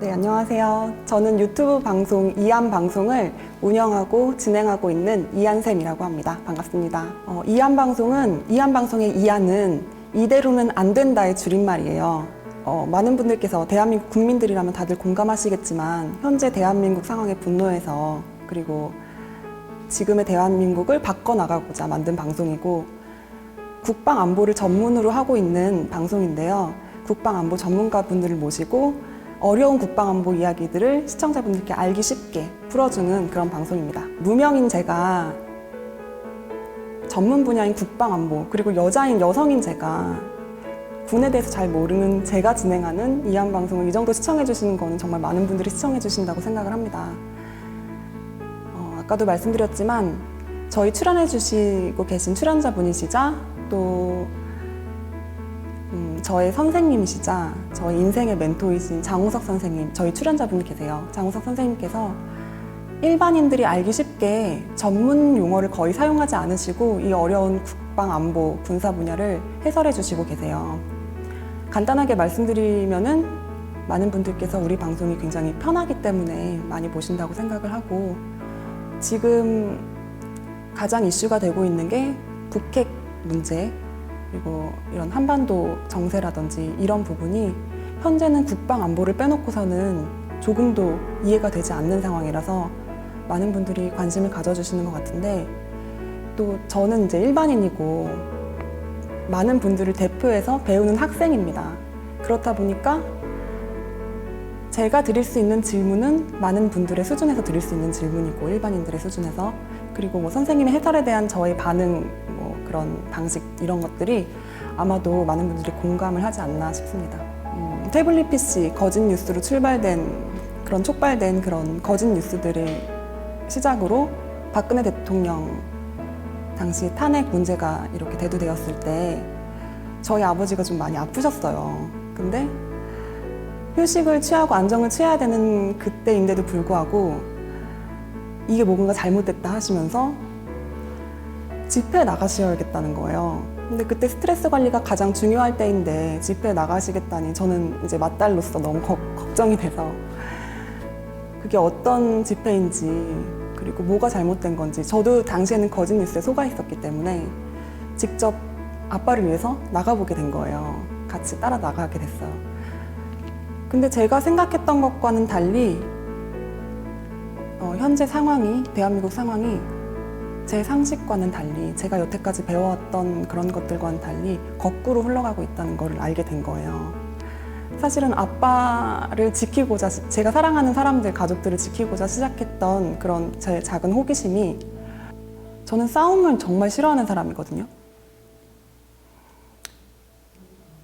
네, 안녕하세요. 저는 유튜브 방송 이한방송을 운영하고 진행하고 있는 이한쌤이라고 합니다. 반갑습니다. 이한방송의 이한은 이대로는 안 된다의 줄임말이에요. 많은 분들께서 대한민국 국민들이라면 다들 공감하시겠지만 현재 대한민국 상황에 분노해서 그리고 지금의 대한민국을 바꿔나가고자 만든 방송이고 국방안보를 전문으로 하고 있는 방송인데요. 국방안보 전문가분들을 모시고 어려운 국방안보 이야기들을 시청자분들께 알기 쉽게 풀어주는 그런 방송입니다. 무명인 제가 전문 분야인 국방안보 그리고 여성인 제가 군에 대해서 잘 모르는 제가 진행하는 이한방송을 이 정도 시청해 주시는 거는 정말 많은 분들이 시청해 주신다고 생각을 합니다. 아까도 말씀드렸지만 저희 출연해 주시고 계신 출연자분이시자 또 저의 선생님이시자 저희 인생의 멘토이신 장우석 선생님, 저희 출연자분이 계세요. 장우석 선생님께서 일반인들이 알기 쉽게 전문 용어를 거의 사용하지 않으시고 이 어려운 국방, 안보, 군사 분야를 해설해 주시고 계세요. 간단하게 말씀드리면은 많은 분들께서 우리 방송이 굉장히 편하기 때문에 많이 보신다고 생각을 하고 지금 가장 이슈가 되고 있는 게 북핵 문제 그리고 이런 한반도 정세라든지 이런 부분이 현재는 국방 안보를 빼놓고서는 조금도 이해가 되지 않는 상황이라서 많은 분들이 관심을 가져주시는 것 같은데 또 저는 이제 일반인이고 많은 분들을 대표해서 배우는 학생입니다. 그렇다 보니까 제가 드릴 수 있는 질문은 많은 분들의 수준에서 드릴 수 있는 질문이고 일반인들의 수준에서 그리고 선생님의 해설에 대한 저의 반응 그런 방식 이런 것들이 아마도 많은 분들이 공감을 하지 않나 싶습니다. 태블릿 PC 거짓 뉴스로 촉발된 그런 거짓 뉴스들을 시작으로 박근혜 대통령 당시 탄핵 문제가 이렇게 대두되었을 때 저희 아버지가 좀 많이 아프셨어요. 근데 휴식을 취하고 안정을 취해야 되는 그때인데도 불구하고 이게 뭔가 잘못됐다 하시면서 집회에 나가셔야겠다는 거예요. 근데 그때 스트레스 관리가 가장 중요할 때인데 집회에 나가시겠다니 저는 이제 맏딸로서 너무 걱정이 돼서 그게 어떤 집회인지 그리고 뭐가 잘못된 건지 저도 당시에는 거짓 뉴스에 속아 있었기 때문에 직접 아빠를 위해서 나가보게 된 거예요. 같이 따라 나가게 됐어요. 근데 제가 생각했던 것과는 달리 현재 상황이 대한민국 상황이 제 상식과는 달리 제가 여태까지 배워왔던 그런 것들과는 달리 거꾸로 흘러가고 있다는 걸 알게 된 거예요. 사실은 아빠를 지키고자 제가 사랑하는 사람들, 가족들을 지키고자 시작했던 그런 제 작은 호기심이 저는 싸움을 정말 싫어하는 사람이거든요.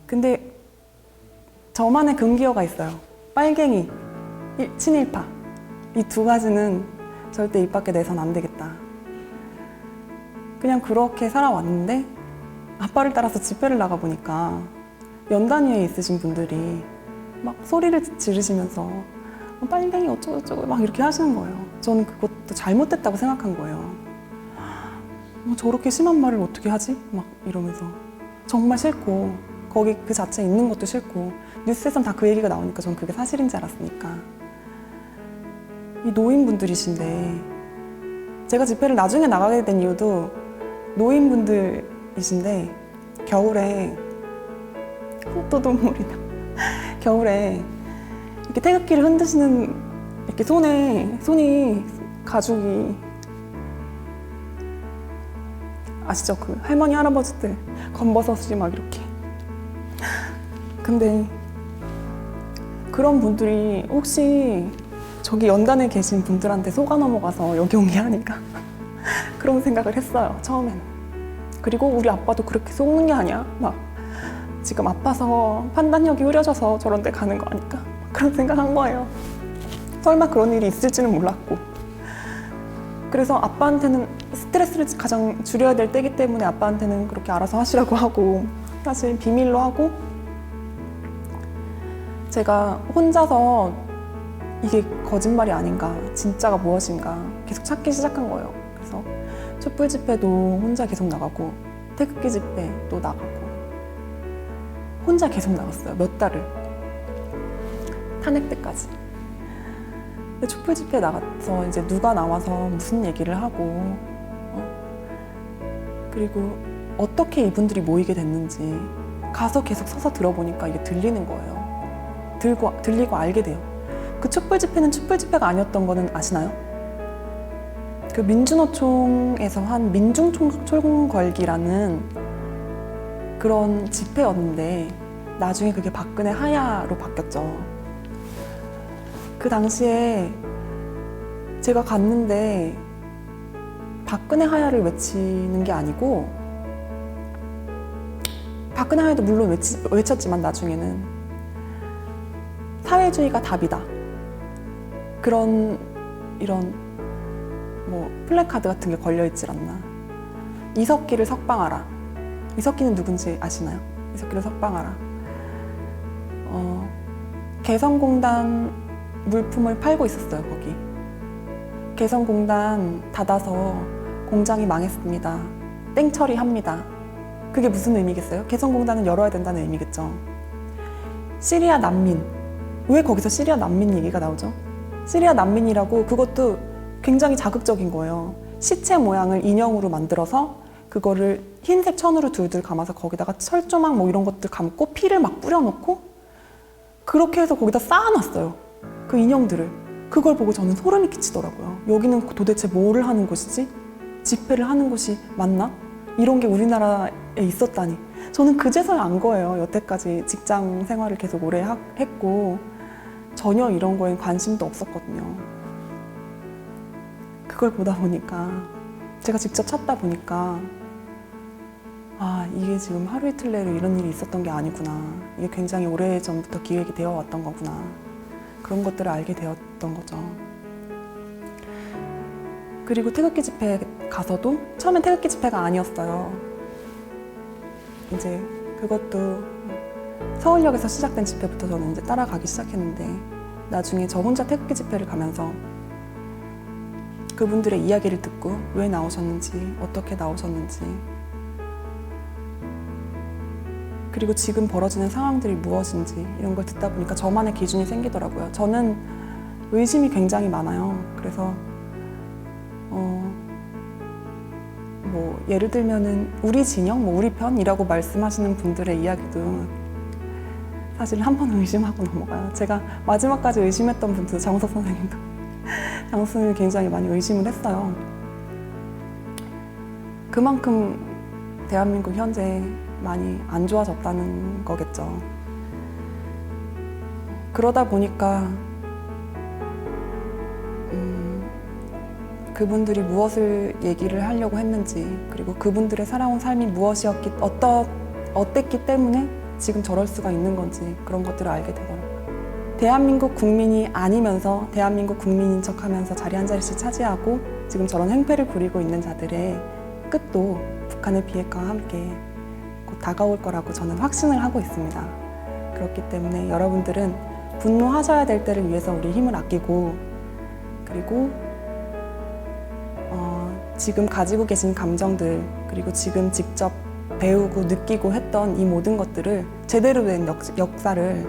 근데 저만의 금기어가 있어요. 빨갱이, 친일파 이 두 가지는 절대 입 밖에 내선 안 되겠다. 그냥 그렇게 살아왔는데 아빠를 따라서 집회를 나가보니까 연단위에 있으신 분들이 막 소리를 지르시면서 빨갱이 어쩌고저쩌고 막 이렇게 하시는 거예요. 저는 그것도 잘못됐다고 생각한 거예요. 저렇게 심한 말을 어떻게 하지? 막 이러면서 정말 싫고 거기 그 자체에 있는 것도 싫고 뉴스에선 다 그 얘기가 나오니까 전 그게 사실인 줄 알았으니까 이 노인분들이신데 제가 집회를 나중에 나가게 된 이유도 노인분들이신데 겨울에 또 눈물이 나. 겨울에 이렇게 태극기를 흔드시는 이렇게 손이 가죽이 아시죠? 그 할머니 할아버지들 검버섯이 막 이렇게. 근데 그런 분들이 혹시 저기 연단에 계신 분들한테 속아 넘어가서 여기 온 게 아닌가 그런 생각을 했어요. 처음에는. 그리고 우리 아빠도 그렇게 속는 게 아니야. 막 지금 아파서 판단력이 흐려져서 저런 데 가는 거 아닐까 그런 생각한 거예요. 설마 그런 일이 있을지는 몰랐고. 그래서 아빠한테는 스트레스를 가장 줄여야 될 때이기 때문에 아빠한테는 그렇게 알아서 하시라고 하고 사실 비밀로 하고 제가 혼자서 이게 거짓말이 아닌가 진짜가 무엇인가 계속 찾기 시작한 거예요. 그래서 촛불 집회도 혼자 계속 나가고 태극기 집회도 나가고 혼자 계속 나갔어요. 몇 달을. 탄핵 때까지. 근데 촛불 집회에 나가서 이제 누가 나와서 무슨 얘기를 하고 그리고 어떻게 이분들이 모이게 됐는지 가서 계속 서서 들어보니까 이게 들리는 거예요. 들리고 알게 돼요. 그 촛불 집회는 촛불 집회가 아니었던 거는 아시나요? 그 민주노총에서 한 민중총걸기라는 그런 집회였는데 나중에 그게 박근혜 하야로 바뀌었죠. 그 당시에 제가 갔는데 박근혜 하야를 외치는 게 아니고 박근혜 하야도 물론 외쳤지만 나중에는 사회주의가 답이다. 그런 이런 뭐 플래카드 같은 게 걸려있질 않나. 이석기를 석방하라. 이석기는 누군지 아시나요? 이석기를 석방하라. 개성공단 물품을 팔고 있었어요, 거기. 개성공단 닫아서 공장이 망했습니다. 땡 처리합니다. 그게 무슨 의미겠어요? 개성공단은 열어야 된다는 의미겠죠. 시리아 난민. 왜 거기서 시리아 난민 얘기가 나오죠? 시리아 난민이라고 그것도 굉장히 자극적인 거예요. 시체 모양을 인형으로 만들어서 그거를 흰색 천으로 둘둘 감아서 거기다가 철조망 뭐 이런 것들 감고 피를 막 뿌려놓고 그렇게 해서 거기다 쌓아놨어요. 그 인형들을. 그걸 보고 저는 소름이 끼치더라고요. 여기는 도대체 뭐를 하는 곳이지? 집회를 하는 곳이 맞나? 이런 게 우리나라에 있었다니. 저는 그제서야 안 거예요. 여태까지 직장 생활을 계속 오래 했고 전혀 이런 거엔 관심도 없었거든요. 그걸 보다 보니까 제가 직접 찾다 보니까 아, 이게 지금 하루 이틀 내로 이런 일이 있었던 게 아니구나. 이게 굉장히 오래전부터 기획이 되어 왔던 거구나. 그런 것들을 알게 되었던 거죠. 그리고 태극기 집회에 가서도 처음엔 태극기 집회가 아니었어요. 이제 그것도 서울역에서 시작된 집회부터 저는 이제 따라가기 시작했는데 나중에 저 혼자 태극기 집회를 가면서 그분들의 이야기를 듣고 왜 나오셨는지, 어떻게 나오셨는지 그리고 지금 벌어지는 상황들이 무엇인지 이런 걸 듣다 보니까 저만의 기준이 생기더라고요. 저는 의심이 굉장히 많아요. 그래서 뭐 예를 들면은 우리 진영, 뭐 우리 편이라고 말씀하시는 분들의 이야기도 사실 한 번 의심하고 넘어가요. 제가 마지막까지 의심했던 분도 장우석 선생님도 장우석을 굉장히 많이 의심을 했어요. 그만큼 대한민국 현재 많이 안 좋아졌다는 거겠죠. 그러다 보니까 그분들이 무엇을 얘기를 하려고 했는지 그리고 그분들의 살아온 삶이 어땠기 때문에 지금 저럴 수가 있는 건지 그런 것들을 알게 되더라고요. 대한민국 국민이 아니면서 대한민국 국민인 척하면서 자리 한 자리씩 차지하고 지금 저런 행패를 부리고 있는 자들의 끝도 북한의 비핵화와 함께 곧 다가올 거라고 저는 확신을 하고 있습니다. 그렇기 때문에 여러분들은 분노하셔야 될 때를 위해서 우리 힘을 아끼고 그리고 지금 가지고 계신 감정들 그리고 지금 직접 배우고 느끼고 했던 이 모든 것들을 제대로 된 역사를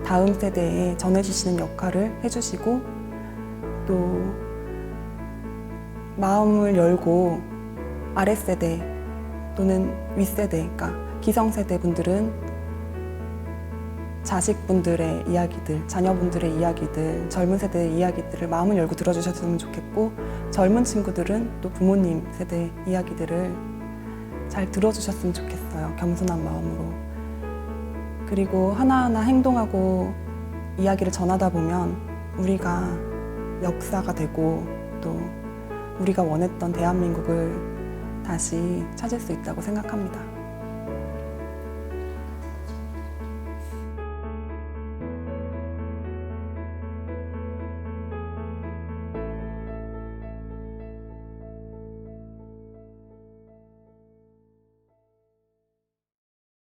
다음 세대에 전해주시는 역할을 해주시고 또 마음을 열고 아랫세대 또는 윗세대, 그러니까 기성세대 분들은 자식분들의 이야기들, 자녀분들의 이야기들, 젊은 세대의 이야기들을 마음을 열고 들어주셨으면 좋겠고 젊은 친구들은 또 부모님 세대 이야기들을 잘 들어주셨으면 좋겠어요. 겸손한 마음으로. 그리고 하나하나 행동하고 이야기를 전하다 보면 우리가 역사가 되고 또 우리가 원했던 대한민국을 다시 찾을 수 있다고 생각합니다.